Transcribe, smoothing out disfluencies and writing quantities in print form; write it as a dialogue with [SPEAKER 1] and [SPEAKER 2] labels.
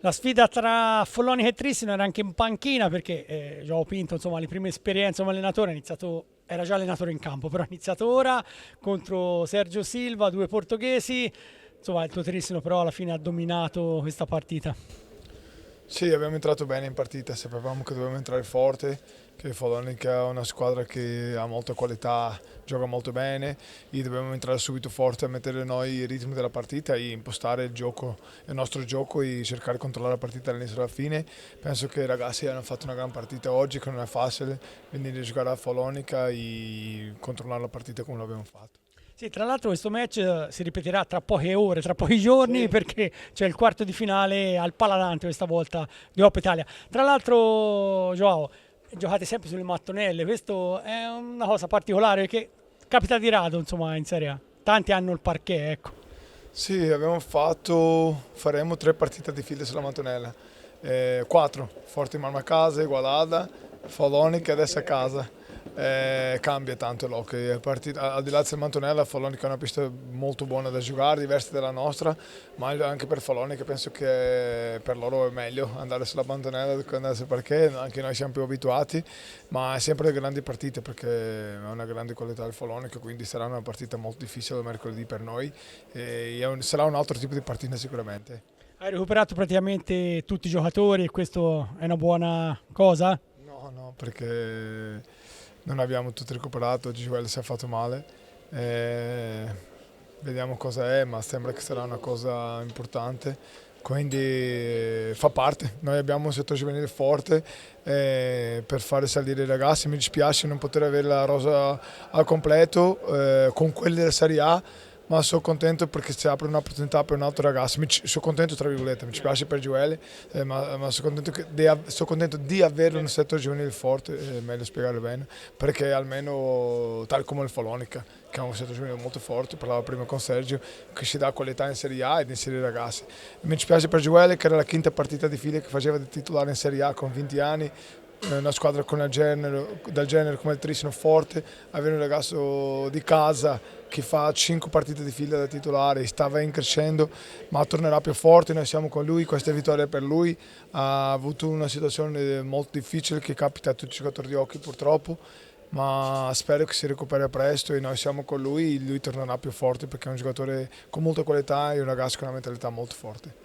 [SPEAKER 1] La sfida tra Follonica e Trissino era anche in panchina perché Joao Pinto, insomma, le prime esperienze come allenatore, era già allenatore in campo, però ha iniziato ora contro Sergio Silva, due portoghesi. Insomma, il tuo Trissino però alla fine ha dominato questa partita.
[SPEAKER 2] Sì, abbiamo entrato bene in partita, sapevamo che dovevamo entrare forte, che Follonica è una squadra che ha molta qualità, gioca molto bene e dobbiamo entrare subito forte a mettere noi il ritmo della partita e impostare il nostro gioco e cercare di controllare la partita dall'inizio alla fine. Penso che i ragazzi hanno fatto una gran partita oggi, che non è facile, venire a giocare a Follonica e controllare la partita come l'abbiamo fatto.
[SPEAKER 1] Sì, tra l'altro questo match si ripeterà tra poche ore, tra pochi giorni,
[SPEAKER 2] Sì.
[SPEAKER 1] perché c'è il quarto di finale al Paladante questa volta di Coppa Italia. Tra l'altro, Joao, giocate sempre sulle mattonelle, questo è una cosa particolare che capita di rado, insomma, in Serie A. Tanti hanno il parquet, ecco.
[SPEAKER 2] Sì, faremo 3 partite di fila sulla Mantonella. 4, Forte Marma a casa, Igualada, Follonica e adesso a casa. Cambia tanto l'hockey, al di là del Mantonella, Follonica è una pista molto buona da giocare, diversa dalla nostra, ma anche per Follonica penso che per loro è meglio andare sulla Mantonella che andare sul parquet, anche noi siamo più abituati, ma è sempre delle grandi partite perché è una grande qualità il Follonica, quindi sarà una partita molto difficile mercoledì per noi e sarà un altro tipo di partita sicuramente.
[SPEAKER 1] Hai recuperato praticamente tutti i giocatori e questo è una buona cosa?
[SPEAKER 2] No, no, perché non abbiamo tutto recuperato, Gioele si è fatto male. Eh, Vediamo cosa è, ma sembra che sarà una cosa importante. Quindi fa parte. Noi abbiamo un settore giovanile forte per fare salire i ragazzi. Mi dispiace non poter avere la rosa al completo con quelli della Serie A, ma sono contento perché si apre un'opportunità per un altro ragazzo. Sono contento tra virgolette, mi spiace per Gioele, ma sono contento, sono contento di avere un settore giovanile forte, è meglio spiegare bene, perché almeno tal come il Follonica, che ha un settore giovanile molto forte, parlavo prima con Sergio, che ci dà qualità in Serie A ed inserire i ragazzi. Mi dispiace per Gioele che era la quinta partita di fila che faceva di titolare in Serie A con 20 anni, una squadra con del genere come il Trissino forte, avere un ragazzo di casa che fa 5 partite di fila da titolare, stava in crescendo, ma tornerà più forte, noi siamo con lui, questa è vittoria per lui, ha avuto una situazione molto difficile che capita a tutti i giocatori di hockey purtroppo, ma spero che si recuperi presto e noi siamo con lui tornerà più forte perché è un giocatore con molta qualità e un ragazzo con una mentalità molto forte.